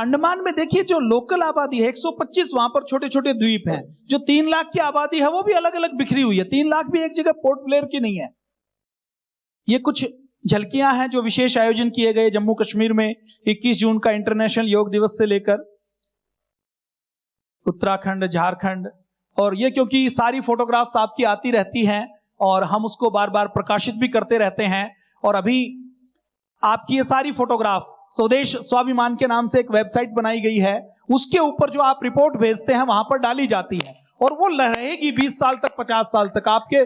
अंडमान में देखिए जो लोकल आबादी है 125, वहां पर छोटे छोटे द्वीप हैं। जो 3 लाख की आबादी है वो भी अलग अलग बिखरी हुई है। 3 लाख भी एक जगह पोर्ट ब्लेयर की नहीं है। ये कुछ झलकियां हैं जो विशेष आयोजन किए गए जम्मू कश्मीर में 21 जून का इंटरनेशनल योग दिवस से लेकर उत्तराखंड, झारखंड। और ये क्योंकि सारी फोटोग्राफ्स आपकी आती रहती हैं और हम उसको बार बार प्रकाशित भी करते रहते हैं। और अभी आपकी ये सारी फोटोग्राफ स्वदेश स्वाभिमान के नाम से एक वेबसाइट बनाई गई है, उसके ऊपर जो आप रिपोर्ट भेजते हैं वहां पर डाली जाती है और वो रहेगी 20 साल तक, 50 साल तक। आपके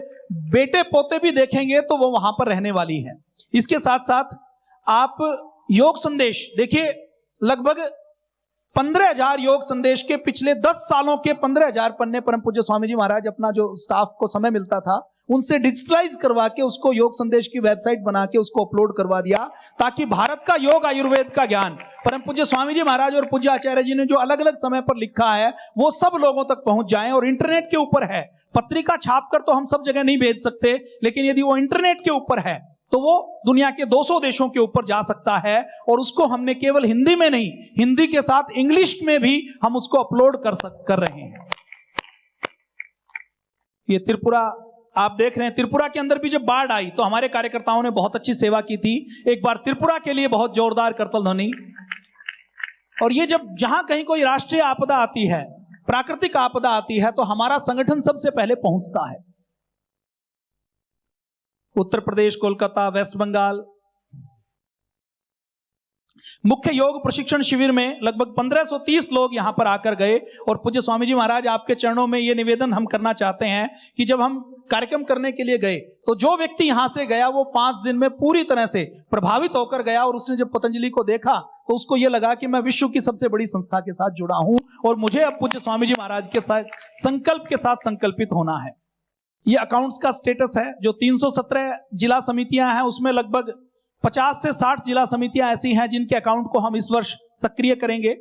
बेटे पोते भी देखेंगे तो वो वहां पर रहने वाली है। इसके साथ साथ आप योग संदेश देखिए, लगभग 15,000 योग संदेश के पिछले 10 सालों के 15,000 पन्ने परम पूज्य स्वामी जी महाराज अपना जो स्टाफ को समय मिलता था उनसे डिजिटलाइज करवा के उसको योग संदेश की वेबसाइट बना के उसको अपलोड करवा दिया, ताकि भारत का योग, आयुर्वेद का ज्ञान परम पूज्य स्वामी जी महाराज और पूज्य आचार्य जी ने जो अलग अलग समय पर लिखा है वो सब लोगों तक पहुंच जाए। और इंटरनेट के ऊपर है, पत्रिका छापकर तो हम सब जगह नहीं भेज सकते, लेकिन यदि वो इंटरनेट के ऊपर है तो वो दुनिया के 200 देशों के ऊपर जा सकता है। और उसको हमने केवल हिंदी में नहीं, हिंदी के साथ इंग्लिश में भी हम उसको अपलोड कर रहे हैं। ये त्रिपुरा आप देख रहे हैं, त्रिपुरा के अंदर भी जब बाढ़ आई तो हमारे कार्यकर्ताओं ने बहुत अच्छी सेवा की थी। एक बार त्रिपुरा के लिए बहुत जोरदार करतल ध्वनि। और ये जब जहां कहीं कोई राष्ट्रीय आपदा आती है, प्राकृतिक आपदा आती है, तो हमारा संगठन सबसे पहले पहुंचता है। उत्तर प्रदेश, कोलकाता, वेस्ट बंगाल मुख्य योग प्रशिक्षण शिविर में लगभग 1530 लोग यहां पर आकर गए। और पूज्य स्वामी जी महाराज आपके चरणों में यह निवेदन हम करना चाहते हैं कि जब हम कार्यक्रम करने के लिए गए तो जो व्यक्ति यहां से गया वो 5 दिन में पूरी तरह से प्रभावित होकर गया। और उसने जब पतंजलि को देखा तो उसको यह लगा कि मैं विश्व की सबसे बड़ी संस्था के साथ जुड़ा हूं और मुझे अब पूज्य स्वामी जी महाराज के साथ संकल्प के साथ संकल्पित होना है। ये अकाउंट्स का स्टेटस है। जो 317 जिला समितियां हैं उसमें लगभग 50 से 60 जिला समितियां ऐसी हैं जिनके अकाउंट को हम इस वर्ष सक्रिय करेंगे।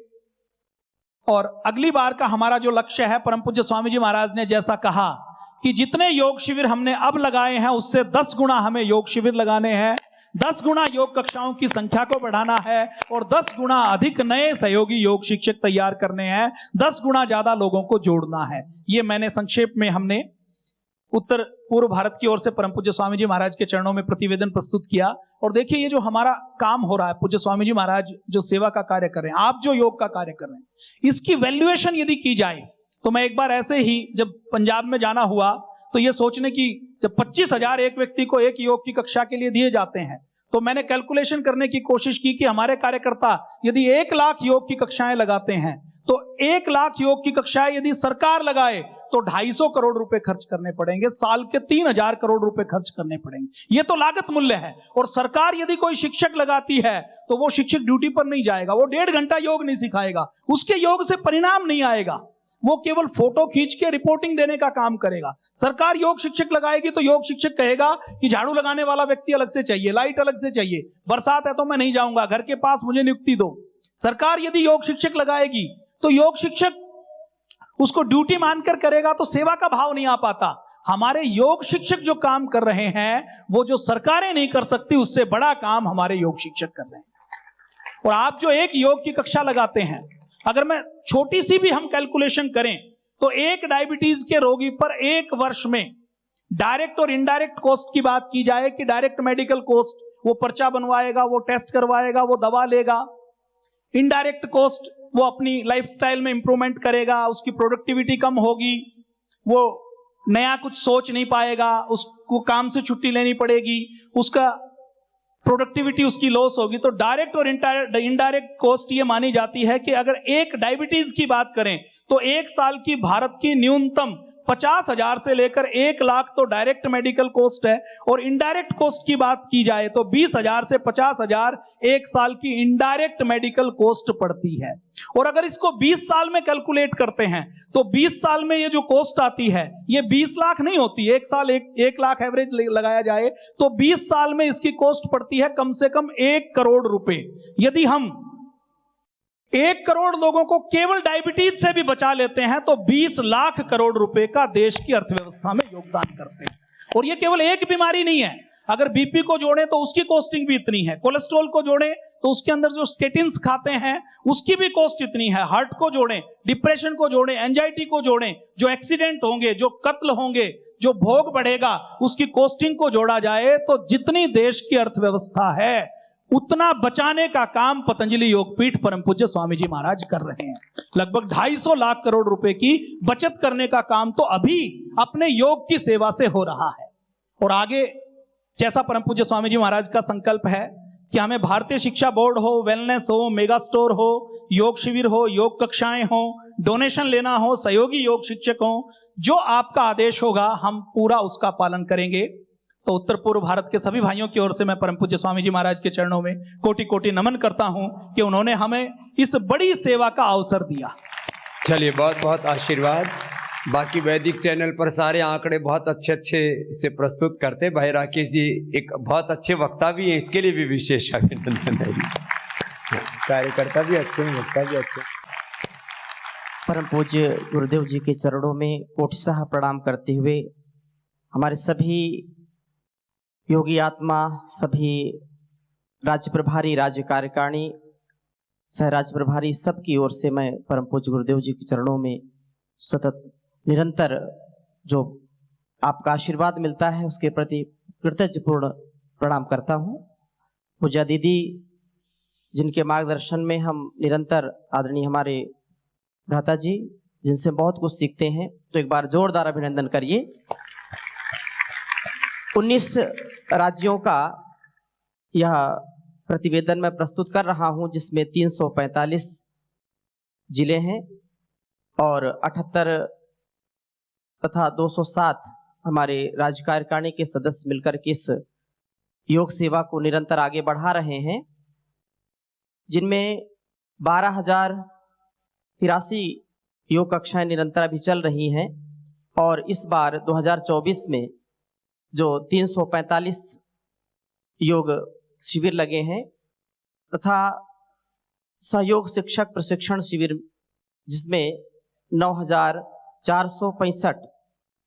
और अगली बार का हमारा जो लक्ष्य है, परम पूज्य स्वामी जी महाराज ने जैसा कहा कि जितने योग शिविर हमने अब लगाए हैं उससे 10 गुना हमें योग शिविर लगाने हैं, 10 गुना योग कक्षाओं की संख्या को बढ़ाना है और 10 गुना अधिक नए सहयोगी योग शिक्षक तैयार करने हैं, 10 गुना ज्यादा लोगों को जोड़ना है। ये मैंने संक्षेप में हमने उत्तर पूर्व भारत की ओर से परम पूज्य स्वामी जी महाराज के चरणों में प्रतिवेदन प्रस्तुत किया। और देखिए ये जो हमारा काम हो रहा है, पूज्य स्वामी जी महाराज जो सेवा का कार्य कर रहे हैं, आप जो योग का कार्य कर रहे हैं, इसकी वैल्यूएशन यदि की जाए तो मैं एक बार ऐसे ही जब पंजाब में जाना हुआ तो ये सोचने की, जब 25,000 एक व्यक्ति को एक योग की कक्षा के लिए दिए जाते हैं तो मैंने कैलकुलेशन करने की कोशिश की कि हमारे कार्यकर्ता यदि 1 लाख योग की कक्षाएं लगाते हैं तो 1 लाख योग की कक्षाएं यदि सरकार लगाए तो 250 करोड़ रुपए खर्च करने पड़ेंगे, साल के 3,000 करोड़ रुपए खर्च करने पड़ेंगे। ये तो लागत मूल्य है। और सरकार यदि कोई शिक्षक लगाती है तो वो शिक्षक ड्यूटी पर नहीं जाएगा, वो 1.5 घंटा योग नहीं सिखाएगा, उसके योग से परिणाम नहीं आएगा, वो केवल फोटो खींच के रिपोर्टिंग देने का काम करेगा। सरकार योग शिक्षक लगाएगी तो योग शिक्षक कहेगा कि झाड़ू लगाने वाला व्यक्ति अलग से चाहिए, लाइट अलग से चाहिए, बरसात है तो मैं नहीं जाऊंगा, घर के पास मुझे नियुक्ति दो। सरकार यदि योग शिक्षक लगाएगी तो योग शिक्षक उसको ड्यूटी मानकर करेगा तो सेवा का भाव नहीं आ पाता। हमारे योग शिक्षक जो काम कर रहे हैं वो जो सरकारें नहीं कर सकती, उससे बड़ा काम हमारे योग शिक्षक कर रहे हैं। और आप जो एक योग की कक्षा लगाते हैं, अगर मैं छोटी सी भी हम कैलकुलेशन करें तो एक डायबिटीज के रोगी पर 1 वर्ष में डायरेक्ट और इनडायरेक्ट कॉस्ट की बात की जाए कि डायरेक्ट मेडिकल कॉस्ट, वो पर्चा बनवाएगा, वो टेस्ट करवाएगा, वो दवा लेगा। इनडायरेक्ट कॉस्ट, वो अपनी लाइफस्टाइल में इंप्रूवमेंट करेगा, उसकी प्रोडक्टिविटी कम होगी, वो नया कुछ सोच नहीं पाएगा, उसको काम से छुट्टी लेनी पड़ेगी, उसका प्रोडक्टिविटी उसकी लॉस होगी। तो डायरेक्ट और इनडायरेक्ट कॉस्ट ये मानी जाती है कि अगर एक डायबिटीज की बात करें तो 1 साल की भारत की न्यूनतम 50,000 से लेकर 1 लाख तो डायरेक्ट मेडिकल कॉस्ट है। और इनडायरेक्ट कॉस्ट की बात की जाए तो 20,000 से 50,000 1 साल की इनडायरेक्ट मेडिकल कॉस्ट पड़ती है। और अगर इसको 20 साल में कैलकुलेट करते हैं तो 20 साल में ये जो कॉस्ट आती है ये 20 लाख नहीं होती, 1 साल 1 लाख एवरेज लगाया जाए तो 20 साल में इसकी कॉस्ट पड़ती है कम से कम 1 करोड़ रुपए। यदि हम 1 करोड़ लोगों को केवल डायबिटीज से भी बचा लेते हैं तो 20 लाख करोड़ रुपए का देश की अर्थव्यवस्था में योगदान करते हैं। और ये केवल एक बीमारी नहीं है, अगर बीपी को जोड़ें तो उसकी कॉस्टिंग भी इतनी है, कोलेस्ट्रॉल को जोड़ें तो उसके अंदर जो स्टेटिन्स खाते हैं उसकी भी कॉस्ट इतनी है। हार्ट को जोड़ें, डिप्रेशन को जोड़ें, एंजाइटी को जोड़ें, जो एक्सीडेंट होंगे, जो कत्ल होंगे, जो भोग बढ़ेगा, उसकी कॉस्टिंग को जोड़ा जाए तो जितनी देश की अर्थव्यवस्था है उतना बचाने का काम पतंजलि योगपीठ परम पूज्य स्वामी जी महाराज कर रहे हैं। लगभग 250 लाख करोड़ रुपए की बचत करने का काम तो अभी अपने योग की सेवा से हो रहा है। और आगे जैसा परम पूज्य स्वामी जी महाराज का संकल्प है कि हमें भारतीय शिक्षा बोर्ड हो, वेलनेस हो, मेगा स्टोर हो, योग शिविर हो, योग कक्षाएं हो, डोनेशन लेना हो, सहयोगी योग शिक्षक हो, जो आपका आदेश होगा हम पूरा उसका पालन करेंगे। तो उत्तर पूर्व भारत के सभी भाइयों की ओर से मैं परम पूज्य स्वामी जी महाराज के चरणों में कोटि कोटि नमन करता हूं कि उन्होंने हमें इस बड़ी सेवा का अवसर दिया। चलिए, बहुत बहुत आशीर्वाद। बाकी वैदिक चैनल पर सारे आंकड़े बहुत अच्छे अच्छे से प्रस्तुत करते। भाई राकेश जी एक बहुत अच्छे वक्ता भी हैं, इसके लिए भी विशेष अभिनंदन है। कार्यकर्ता भी अच्छे हैं, वक्ता भी अच्छे। परम पूज्य गुरुदेव जी के चरणों में कोटिशाह प्रणाम करते हुए हमारे सभी योगी आत्मा, सभी राज्य प्रभारी, राज्य कार्यकारिणी, सह राज्य प्रभारी, सबकी ओर से मैं परम पूज्य गुरुदेव जी के चरणों में सतत निरंतर जो आपका आशीर्वाद मिलता है उसके प्रति कृतज्ञपूर्ण प्रणाम करता हूँ। पूजा दीदी जिनके मार्गदर्शन में हम निरंतर, आदरणीय हमारे भ्राता जी जिनसे बहुत कुछ सीखते हैं, तो एक बार जोरदार अभिनंदन करिए। 19 राज्यों का यह प्रतिवेदन मैं प्रस्तुत कर रहा हूं, जिसमें 345 जिले हैं और 78 तथा 207 हमारे राज्य कार्यकारिणी के सदस्य मिलकर के इस योग सेवा को निरंतर आगे बढ़ा रहे हैं, जिनमें 12,083 योग कक्षाएं निरंतर अभी चल रही हैं। और इस बार 2024 में जो 345 योग शिविर लगे हैं तथा सहयोग शिक्षक प्रशिक्षण शिविर, जिसमें 9,465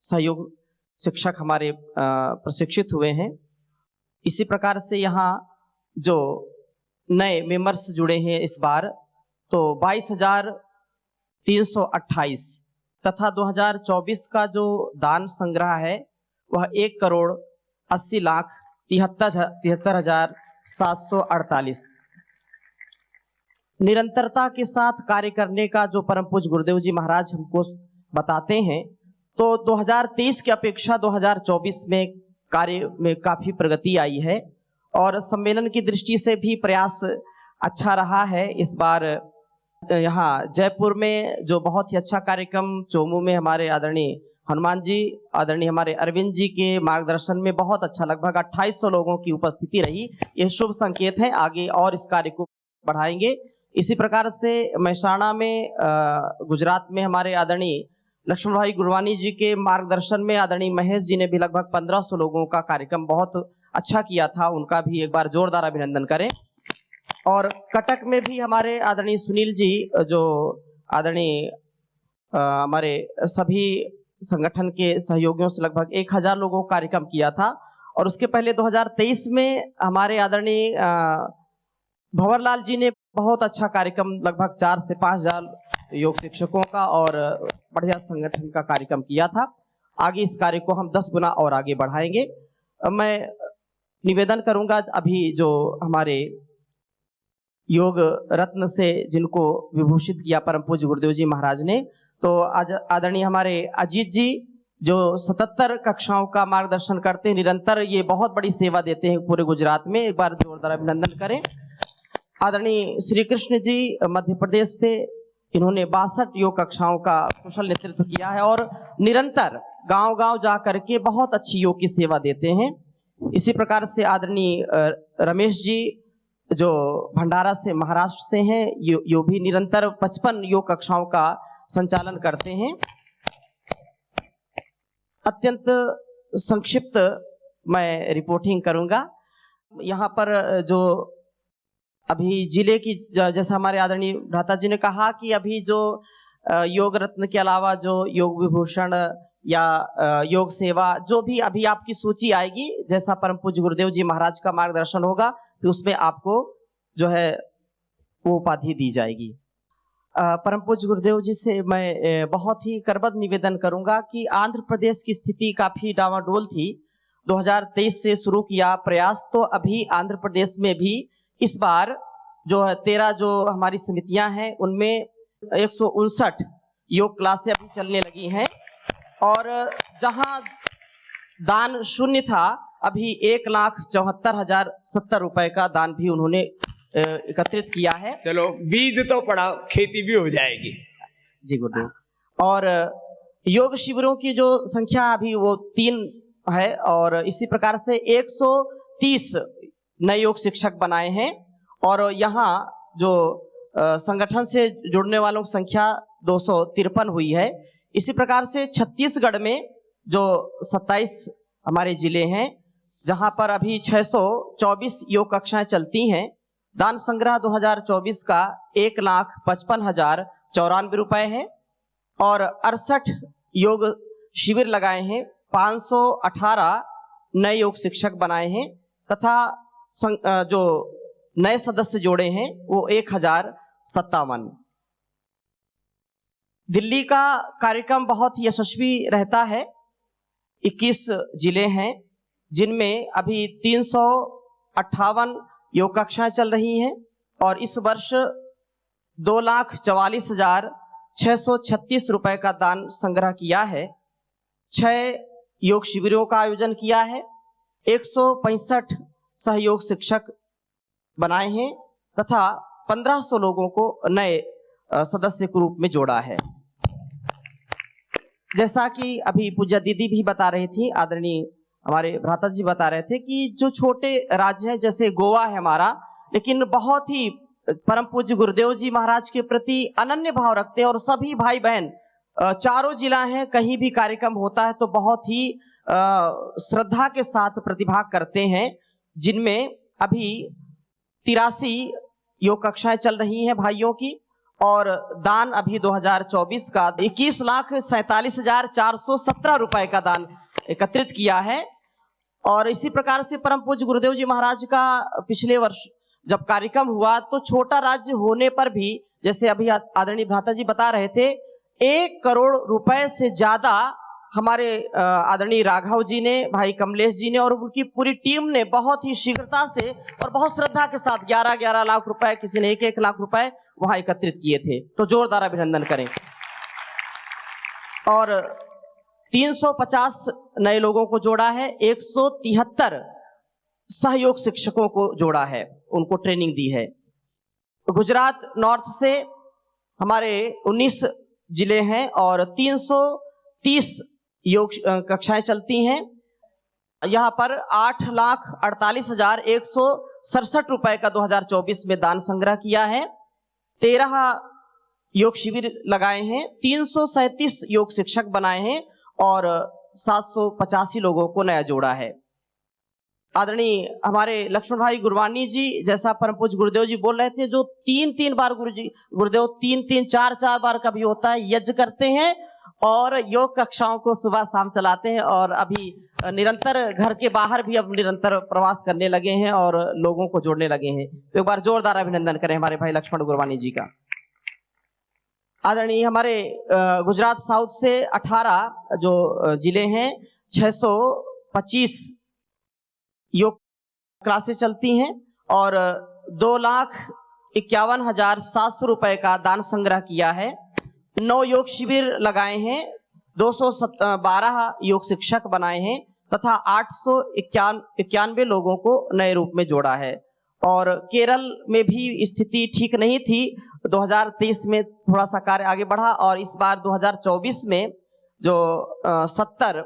सहयोग शिक्षक हमारे प्रशिक्षित हुए हैं। इसी प्रकार से यहाँ जो नए मेंबर्स जुड़े हैं इस बार, तो 22,328 तथा 2024 का जो दान संग्रह है वह 1,80,73,748। निरंतरता के साथ कार्य करने का जो परम पूज्य गुरुदेव जी महाराज हमको बताते हैं, तो 2023 की अपेक्षा 2024 में कार्य में काफी प्रगति आई है और सम्मेलन की दृष्टि से भी प्रयास अच्छा रहा है। इस बार यहाँ जयपुर में जो बहुत ही अच्छा कार्यक्रम, चोमू में हमारे आदरणीय हनुमान जी, आदरणीय हमारे अरविंद जी के मार्गदर्शन में बहुत अच्छा, लगभग 2800 लोगों की उपस्थिति रही। यह शुभ संकेत है, आगे और इस कार्य को बढ़ाएंगे। इसी प्रकार से मेहसाणा में, गुजरात में हमारे आदरणीय लक्ष्मण भाई गुरवानी जी के मार्गदर्शन में आदरणीय महेश जी ने भी लगभग 1500 लोगों का कार्यक्रम बहुत अच्छा किया था, उनका भी एक बार जोरदार अभिनंदन करें। और कटक में भी हमारे आदरणीय सुनील जी, जो आदरणीय हमारे सभी संगठन के सहयोगियों से लगभग 1000 लोगों का कार्यक्रम किया था। और उसके पहले 2023 में हमारे आदरणीय भंवरलाल जी ने बहुत अच्छा कार्यक्रम, लगभग 4 से 5,000 योग शिक्षकों का और बढ़िया संगठन का कार्यक्रम किया था। आगे इस कार्य को हम 10 गुना और आगे बढ़ाएंगे। मैं निवेदन करूंगा, अभी जो हमारे योग रत्न से जिनको विभूषित किया परम पूज्य गुरुदेव जी महाराज ने, तो आज आदरणीय हमारे अजीत जी जो 77 कक्षाओं का मार्गदर्शन करते हैं, निरंतर ये बहुत बड़ी सेवा देते हैं पूरे गुजरात में, एक बार जोरदार अभिनंदन करें। आदरणीय श्री कृष्ण जी मध्य प्रदेश से, इन्होंने 62 योग कक्षाओं का कुशल नेतृत्व किया है और निरंतर गांव-गांव जा करके बहुत अच्छी योग की सेवा देते हैं। इसी प्रकार से आदरणीय रमेश जी जो भंडारा से, महाराष्ट्र से हैं, यो भी निरंतर 55 योग कक्षाओं का संचालन करते हैं। अत्यंत संक्षिप्त मैं रिपोर्टिंग करूंगा। यहाँ पर जो अभी जिले की, जैसा हमारे आदरणीय भ्राता जी ने कहा कि अभी जो योग रत्न के अलावा जो योग विभूषण या योग सेवा, जो भी अभी आपकी सूची आएगी, जैसा परम पूज्य गुरुदेव जी महाराज का मार्गदर्शन होगा, तो उसमें आपको जो है वो उपाधि दी जाएगी। परम पूज्य गुरुदेव जी से मैं बहुत ही करबद्ध निवेदन करूंगा कि आंध्र प्रदेश की स्थिति काफी डावाडोल थी। 2023 से शुरू किया प्रयास, तो अभी आंध्र प्रदेश में भी इस बार जो है 13 जो हमारी समितियां हैं उनमें 159 योग क्लासें अभी चलने लगी हैं, और जहां दान शून्य था अभी 1,74,070 रुपए का दान भी उन्होंने एकत्रित किया है। चलो बीज तो पड़ा, खेती भी हो जाएगी। जी गुरुदेव। और योग शिविरों की जो संख्या अभी वो 3 है, और इसी प्रकार से 130 नए योग शिक्षक बनाए हैं, और यहाँ जो संगठन से जुड़ने वालों की संख्या 253 हुई है। इसी प्रकार से छत्तीसगढ़ में जो 27 हमारे जिले हैं जहां पर अभी 624 योग कक्षाएं चलती हैं। दान संग्रह 2024 का 1,55,094 रुपए है, और 68 योग शिविर लगाए हैं, 518 नए योग शिक्षक बनाए हैं, तथा जो नए सदस्य जोड़े हैं वो 1,057। दिल्ली का कार्यक्रम बहुत यशस्वी रहता है। 21 जिले हैं जिनमें अभी 358 योग कक्षाएं चल रही हैं, और इस वर्ष 2,44,636 रुपए का दान संग्रह किया है। 6 योग शिविरों का आयोजन किया है, 165 सहयोग शिक्षक बनाए हैं, तथा 1500 लोगों को नए सदस्य के रूप में जोड़ा है। जैसा कि अभी पूज्य दीदी भी बता रही थी, आदरणीय हमारे भ्राता जी बता रहे थे कि जो छोटे राज्य हैं जैसे गोवा है हमारा, लेकिन बहुत ही परम पूज्य गुरुदेव जी महाराज के प्रति अनन्य भाव रखते हैं, और सभी भाई बहन चारों जिला हैं, कहीं भी कार्यक्रम होता है तो बहुत ही श्रद्धा के साथ प्रतिभाग करते हैं, जिनमें अभी 83 योग कक्षाएं चल रही हैं भाइयों की, और दान अभी 2024 का 21,47,417 रुपए का दान एकत्रित किया है। और इसी प्रकार से परम पूज्य गुरुदेव जी महाराज का पिछले वर्ष जब कार्यक्रम हुआ तो छोटा राज्य होने पर भी, जैसे अभी आदरणीय भ्राता जी बता रहे थे, 1 करोड़ रुपए से ज्यादा हमारे आदरणीय राघव जी ने, भाई कमलेश जी ने और उनकी पूरी टीम ने बहुत ही शीघ्रता से और बहुत श्रद्धा के साथ 11-11 लाख रुपए, किसी ने 1-1 लाख रुपए वहां एकत्रित किए थे। तो जोरदार अभिनंदन करें। और 350 नए लोगों को जोड़ा है, 173 सहयोग शिक्षकों को जोड़ा है, उनको ट्रेनिंग दी है। गुजरात नॉर्थ से हमारे 19 जिले हैं और 330 योग कक्षाएं चलती हैं। यहाँ पर 8,48,167 रुपए का 2024 में दान संग्रह किया है। 13 योग शिविर लगाए हैं, 337 योग शिक्षक बनाए हैं और 785 लोगों को नया जोड़ा है। आदरणीय हमारे लक्ष्मण भाई गुरवानी जी, जैसा परम पूज्य गुरुदेव जी बोल रहे थे, जो 3-3 बार गुरुदेव 3-3, 4-4 बार का भी होता है, यज्ञ करते हैं और योग कक्षाओं को सुबह शाम चलाते हैं, और अभी निरंतर घर के बाहर भी अब निरंतर प्रवास करने लगे हैं और लोगों को जोड़ने लगे हैं। तो एक बार जोरदार अभिनंदन करें हमारे भाई लक्ष्मण गुरवानी जी का। आदरणीय हमारे गुजरात साउथ से 18 जो जिले हैं, 625 योग क्लासेस चलती हैं और 2,51,700 रुपए का दान संग्रह किया है। 9 योग शिविर लगाए हैं, 212 योग शिक्षक बनाए हैं तथा 891 लोगों को नए रूप में जोड़ा है। और केरल में भी स्थिति ठीक नहीं थी, 2023 में थोड़ा सा कार्य आगे बढ़ा और इस बार 2024 में जो 70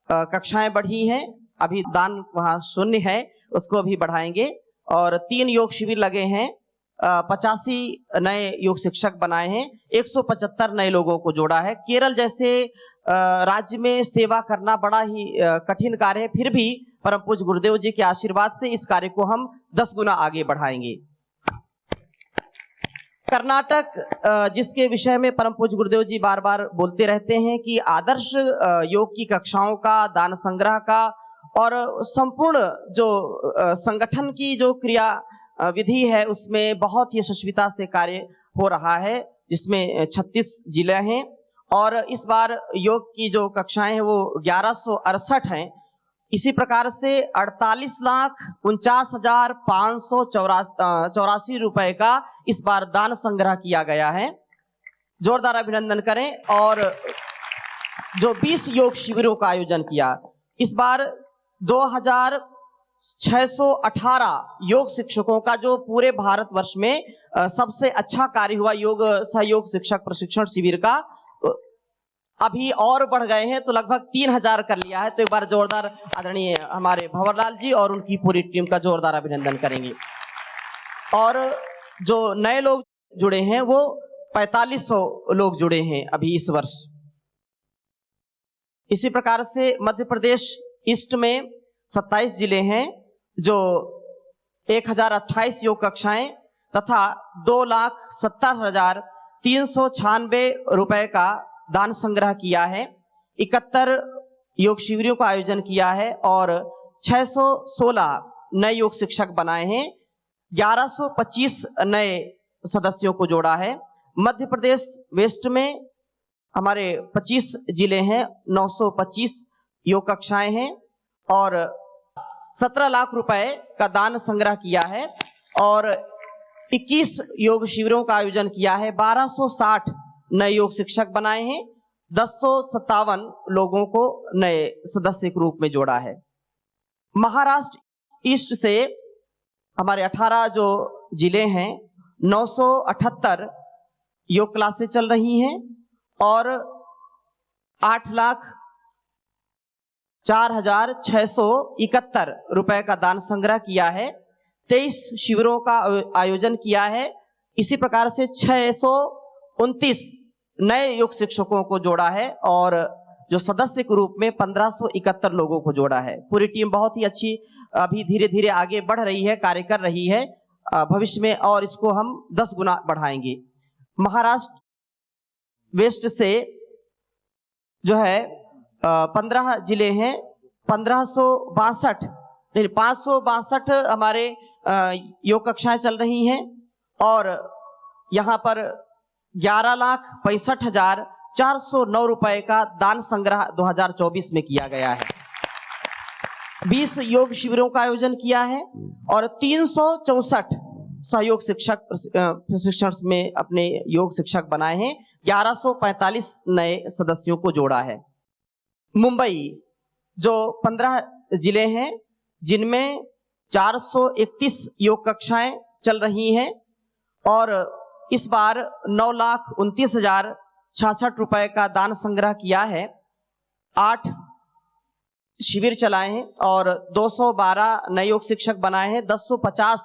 कक्षाएं बढ़ी हैं, अभी दान वहाँ शून्य है, उसको अभी बढ़ाएंगे। और 3 योग शिविर लगे हैं, 85 नए योग शिक्षक बनाए हैं, 175 नए लोगों को जोड़ा है। केरल जैसे राज्य में सेवा करना बड़ा ही कठिन कार्य है, फिर भी परम पूज्य गुरुदेव जी के आशीर्वाद से इस कार्य को हम 10 गुना आगे बढ़ाएंगे। कर्नाटक, जिसके विषय में परम पूज्य गुरुदेव जी बार बार बोलते रहते हैं कि आदर्श योग की कक्षाओं का, दान संग्रह का और संपूर्ण जो संगठन की जो क्रिया विधि है उसमें बहुत ही यशस्विता से कार्य हो रहा है, जिसमें 36 जिले हैं। और इस बार योग की जो कक्षाएं हैं वो 1168 हैं। इसी प्रकार से 48,49,584 रुपए का इस बार दान संग्रह किया गया है। जोरदार अभिनंदन करें। और जो 20 योग शिविरों का आयोजन किया, इस बार 2618 योग शिक्षकों का जो पूरे भारतवर्ष में सबसे अच्छा कार्य हुआ योग सहयोग शिक्षक प्रशिक्षण शिविर का, अभी और बढ़ गए हैं तो लगभग 3000 कर लिया है। तो एक बार जोरदार आदरणीय हमारे भंवरलाल जी और उनकी पूरी टीम का जोरदार अभिनंदन करेंगे। और जो नए लोग जुड़े हैं वो 4500 लोग जुड़े हैं अभी इस वर्ष। इसी प्रकार से मध्य प्रदेश ईस्ट में 27 जिले हैं जो 1028 योग कक्षाएं तथा 2,70,396 रुपए का दान संग्रह किया है। 71 योग शिविरों का आयोजन किया है और 616 नए योग शिक्षक बनाए हैं। 1125 नए सदस्यों को जोड़ा है। मध्य प्रदेश वेस्ट में हमारे 25 जिले हैं, 925 योग कक्षाएं हैं और 17 लाख रुपए का दान संग्रह किया है। और 21 योग शिविरों का आयोजन किया है। 1260 नए योग शिक्षक बनाए हैं। 1057 लोगों को नए सदस्य के रूप में जोड़ा है। महाराष्ट्र ईस्ट से हमारे 18 जो जिले हैं, 978 योग क्लासेस चल रही हैं और 8,04,671 रुपए का दान संग्रह किया है। 23 शिविरों का आयोजन किया है। इसी प्रकार से 629 नए योग शिक्षकों को जोड़ा है और जो सदस्य के रूप में 1571 लोगों को जोड़ा है। पूरी टीम बहुत ही अच्छी अभी धीरे धीरे आगे बढ़ रही है, कार्य कर रही है। भविष्य में और इसको हम 10 गुना बढ़ाएंगे। महाराष्ट्र वेस्ट से जो है 15 जिले हैं, 562 हमारे योग कक्षाएं चल रही हैं और यहाँ पर 11,65,409 रुपए का दान संग्रह 2024 में किया गया है। 20 योग शिविरों का आयोजन किया है और 364 सहयोग शिक्षक प्रशिक्षण में अपने योग शिक्षक बनाए हैं। 1145 नए सदस्यों को जोड़ा है। मुंबई जो 15 जिले हैं जिनमें 431 योग कक्षाएं चल रही हैं और इस बार 9,29,066 रुपए का दान संग्रह किया है। 8 शिविर चलाए हैं और 212 नए योग शिक्षक बनाए हैं। 1050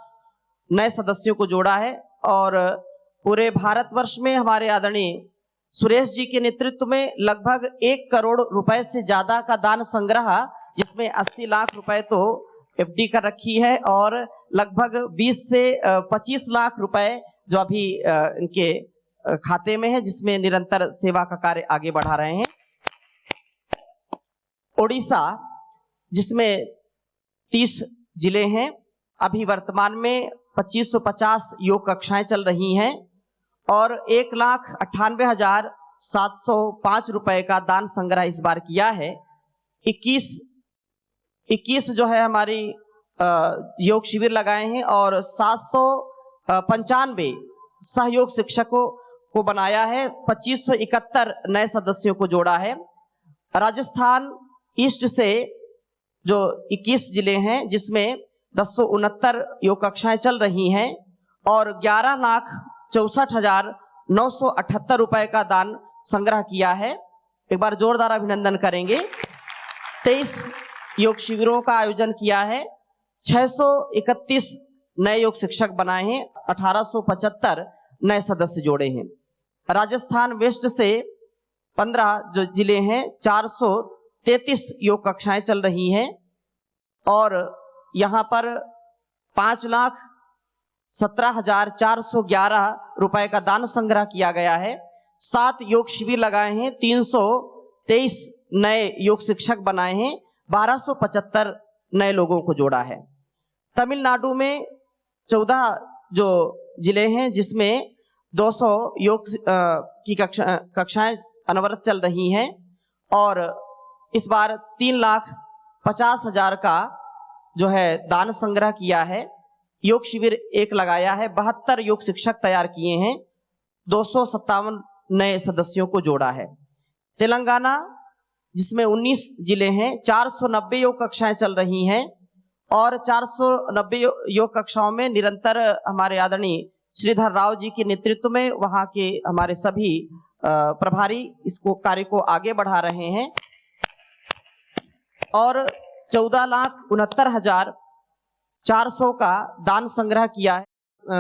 नए सदस्यों को जोड़ा है और पूरे भारतवर्ष में हमारे आदरणीय सुरेश जी के नेतृत्व में लगभग 1 करोड़ रुपए से ज्यादा का दान संग्रह, जिसमें 80 लाख रुपए तो एफडी कर रखी है और लगभग 20 से 25 लाख रुपए जो अभी इनके खाते में है, जिसमें निरंतर सेवा का कार्य आगे बढ़ा रहे हैं। ओडिशा जिसमें 30 जिले हैं, अभी वर्तमान में 2550 योग कक्षाएं चल रही हैं और 1,98,705 रुपए का दान संग्रह इस बार किया है। 21 जो है हमारी योग शिविर लगाए हैं और 795 सहयोग शिक्षकों को बनाया है। 2571 नए सदस्यों को जोड़ा है। राजस्थान ईस्ट से जो 21 जिले हैं जिसमें 1069 योग कक्षाएं चल रही हैं और 11,64,978 रुपए का दान संग्रह किया है। एक बार जोरदार अभिनंदन करेंगे। 23 योग शिविरों का आयोजन किया है। 631 नए योग शिक्षक बनाए हैं। 1875 नए सदस्य जोड़े हैं। राजस्थान वेस्ट से 15 जो जिले हैं 433 योग कक्षाएं चल रही हैं और यहाँ पर 5,17,411 रुपए का दान संग्रह किया गया है। 7 योग शिविर लगाए हैं। 323 नए योग शिक्षक बनाए हैं। 1275 नए लोगों को जोड़ा है। तमिलनाडु में 14 जो जिले हैं जिसमें 200 योग की कक्षाएं अनवरत चल रही हैं और इस बार 3,50,000 का जो है दान संग्रह किया है। योग शिविर एक लगाया है, 72 योग शिक्षक तैयार किए हैं, 257 नए सदस्यों को जोड़ा है। तेलंगाना जिसमें 19 जिले हैं, 490 योग कक्षाएं चल रही हैं और 490 योग कक्षाओं में निरंतर हमारे आदरणीय श्रीधर राव जी के नेतृत्व में वहां के हमारे सभी प्रभारी इसको कार्य को आगे बढ़ा रहे हैं और 14,69,400 का दान संग्रह किया है,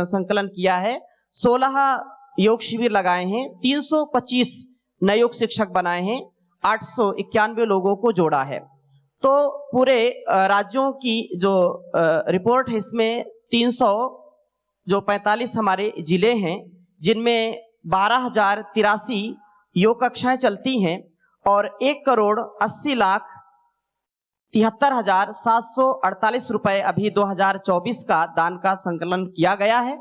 संकलन किया है। 16 योग शिविर लगाए हैं, 325 नए योग शिक्षक बनाए हैं, 891 लोगों को जोड़ा है। तो पूरे राज्यों की जो रिपोर्ट है इसमें 345 हमारे जिले हैं जिनमें 12,083 योग कक्षाएं चलती हैं और 1,73,748 रुपए अभी 2024 का दान का संकलन किया गया है।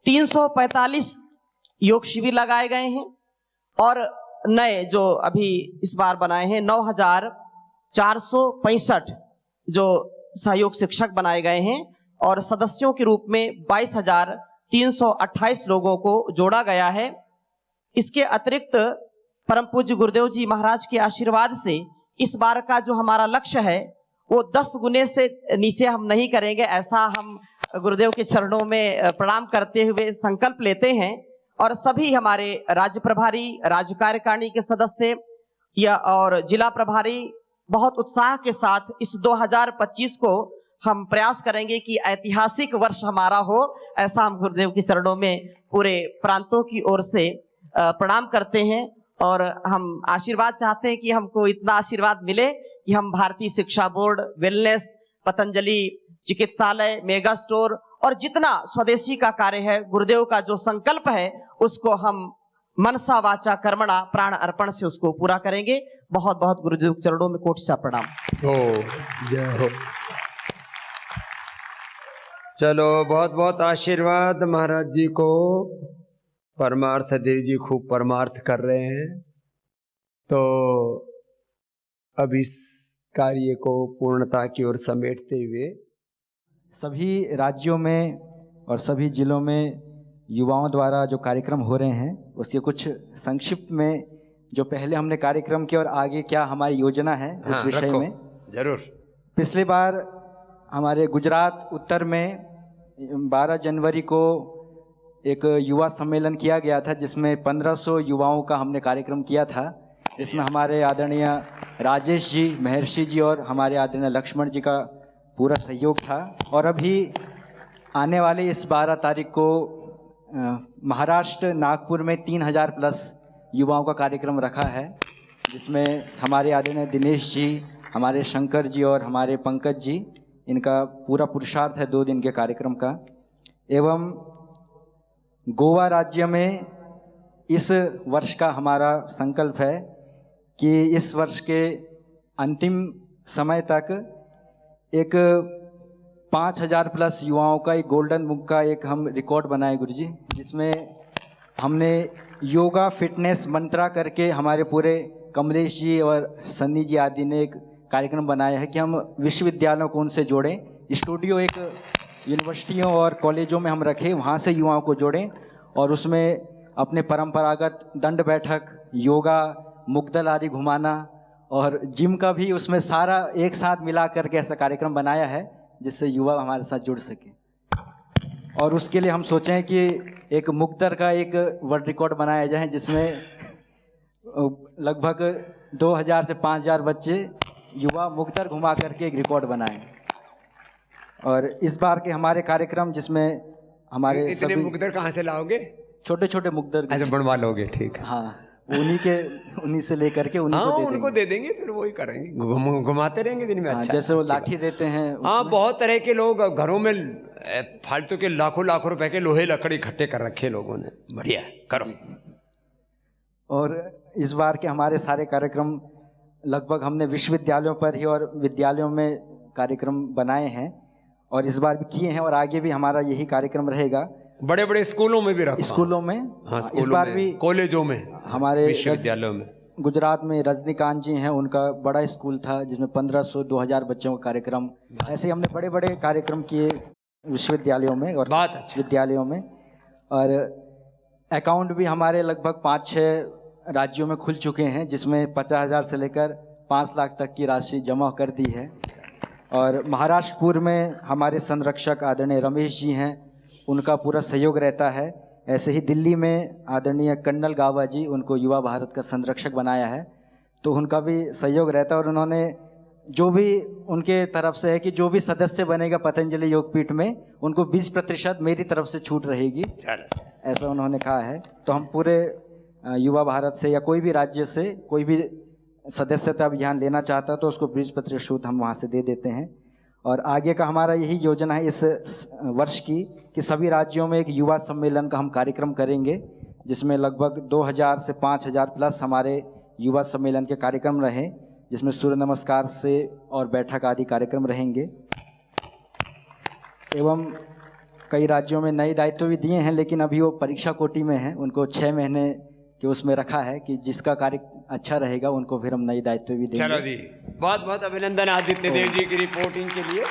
345 योग शिविर लगाए गए हैं और नए जो अभी इस बार बनाए हैं 9,465 जो सहयोग शिक्षक बनाए गए हैं और सदस्यों के रूप में 22,328 लोगों को जोड़ा गया है। इसके अतिरिक्त परम पूज्य गुरुदेव जी महाराज के आशीर्वाद से इस बार का जो हमारा लक्ष्य है वो 10 गुने से नीचे हम नहीं करेंगे, ऐसा हम गुरुदेव के चरणों में प्रणाम करते हुए संकल्प लेते हैं और सभी हमारे राज्य प्रभारी, राज्य कार्यकारिणी के सदस्य या और जिला प्रभारी बहुत उत्साह के साथ इस 2025 को हम प्रयास करेंगे कि ऐतिहासिक वर्ष हमारा हो, ऐसा हम गुरुदेव के चरणों में पूरे प्रांतों की ओर से प्रणाम करते हैं और हम आशीर्वाद चाहते हैं कि हमको इतना आशीर्वाद मिले कि हम भारतीय शिक्षा बोर्ड, वेलनेस, पतंजलि चिकित्सालय, मेगा स्टोर और जितना स्वदेशी का कार्य है, गुरुदेव का जो संकल्प है उसको हम मनसा वाचा कर्मणा प्राण अर्पण से उसको पूरा करेंगे। बहुत बहुत गुरुदेव के चरणों में कोटि सा प्रणाम। हो जय हो। चलो बहुत बहुत आशीर्वाद महाराज जी को। परमार्थ देव जी खूब परमार्थ कर रहे हैं। तो अब इस कार्य को पूर्णता की ओर समेटते हुए सभी राज्यों में और सभी जिलों में युवाओं द्वारा जो कार्यक्रम हो रहे हैं उसके कुछ संक्षिप्त में जो पहले हमने कार्यक्रम किया और आगे क्या हमारी योजना है उस विषय में जरूर। पिछली बार हमारे गुजरात उत्तर में 12 जनवरी को एक युवा सम्मेलन किया गया था जिसमें 1500 युवाओं का हमने कार्यक्रम किया था, जिसमें हमारे आदरणीय राजेश जी, महर्षि जी और हमारे आदरणीय लक्ष्मण जी का पूरा सहयोग था। और अभी आने वाले इस 12 तारीख को महाराष्ट्र नागपुर में 3000 प्लस युवाओं का कार्यक्रम रखा है, जिसमें हमारे आदरणीय दिनेश जी, हमारे शंकर जी और हमारे पंकज जी, इनका पूरा पुरुषार्थ है 2 दिन के कार्यक्रम का। एवं गोवा राज्य में इस वर्ष का हमारा संकल्प है कि इस वर्ष के अंतिम समय तक एक 5000 प्लस युवाओं का एक गोल्डन बुक का एक हम रिकॉर्ड बनाए गुरुजी, जिसमें हमने योगा फिटनेस मंत्रा करके हमारे पूरे कमलेश जी और सन्नी जी आदि ने एक कार्यक्रम बनाया है कि हम विश्वविद्यालयों को उनसे जोड़ें। स्टूडियो एक यूनिवर्सिटियों और कॉलेजों में हम रखें, वहाँ से युवाओं को जोड़ें और उसमें अपने परंपरागत दंड बैठक, योगा, मुग्दल आदि घुमाना और जिम का भी उसमें सारा एक साथ मिला करके ऐसा कार्यक्रम बनाया है जिससे युवा हमारे साथ जुड़ सके। और उसके लिए हम सोचें कि एक मुग्दर का एक वर्ल्ड रिकॉर्ड बनाया जाए जिसमें लगभग 2000 से 5000 बच्चे युवा मुग्दर घुमा करके एक रिकॉर्ड बनाएं। और इस बार के हमारे कार्यक्रम जिसमें हमारे इतने मुग्दर कहाँ से लाओगे? छोटे छोटे मुग्दर अच्छा बनवा लोगे, ठीक। हाँ, उन्हीं से लेकर के उनको दे देंगे, फिर वही करेंगे, घुमाते रहेंगे दिन में। अच्छा, जैसे वो लाठी देते हैं। हाँ, बहुत तरह के लोग घरों में फालतू के लाखों लाखों रुपए के लोहे लकड़ी इकट्ठे कर रखे लोगों ने। बढ़िया, करो। और इस बार के हमारे सारे कार्यक्रम लगभग हमने विश्वविद्यालयों पर ही और विद्यालयों में कार्यक्रम बनाए हैं और इस बार भी किए हैं और आगे भी हमारा यही कार्यक्रम रहेगा। बड़े बड़े स्कूलों में भी रखा। स्कूलों में, हाँ, इस स्कूलों बार में, भी कॉलेजों में, हमारे विश्वविद्यालयों में। गुजरात में रजनीकांत जी हैं, उनका बड़ा स्कूल था जिसमें 1500-2000 बच्चों का कार्यक्रम, ऐसे हमने बड़े बड़े कार्यक्रम किए विश्वविद्यालयों में और बात अच्छी। विद्यालयों में। और अकाउंट भी हमारे लगभग 5-6 राज्यों में खुल चुके हैं, जिसमें 50,000 से लेकर 5 लाख तक की राशि जमा कर दी है। और महाराष्ट्रपुर में हमारे संरक्षक आदरणीय रमेश जी हैं, उनका पूरा सहयोग रहता है। ऐसे ही दिल्ली में आदरणीय कर्नल गावा जी, उनको युवा भारत का संरक्षक बनाया है, तो उनका भी सहयोग रहता है। और उन्होंने जो भी उनके तरफ से है कि जो भी सदस्य बनेगा पतंजलि योगपीठ में, उनको 20% मेरी तरफ से छूट रहेगी, ऐसा उन्होंने कहा है। तो हम पूरे युवा भारत से या कोई भी राज्य से कोई भी सदस्यता अभियान लेना चाहता है तो उसको 20% छूट हम वहाँ से दे देते हैं। और आगे का हमारा यही योजना है इस वर्ष की कि सभी राज्यों में एक युवा सम्मेलन का हम कार्यक्रम करेंगे, जिसमें लगभग 2000 से 5000 प्लस हमारे युवा सम्मेलन के कार्यक्रम रहें, जिसमें सूर्य नमस्कार से और बैठक आदि कार्यक्रम रहेंगे। एवं कई राज्यों में नए दायित्व भी दिए हैं, लेकिन अभी वो परीक्षा कोटि में हैं, उनको 6 महीने के उसमें रखा है कि जिसका कार्य अच्छा रहेगा उनको फिर हम नई दायित्व भी देंगे। चलो जी, बहुत बहुत अभिनंदन आदित्य देव जी की रिपोर्टिंग के लिए।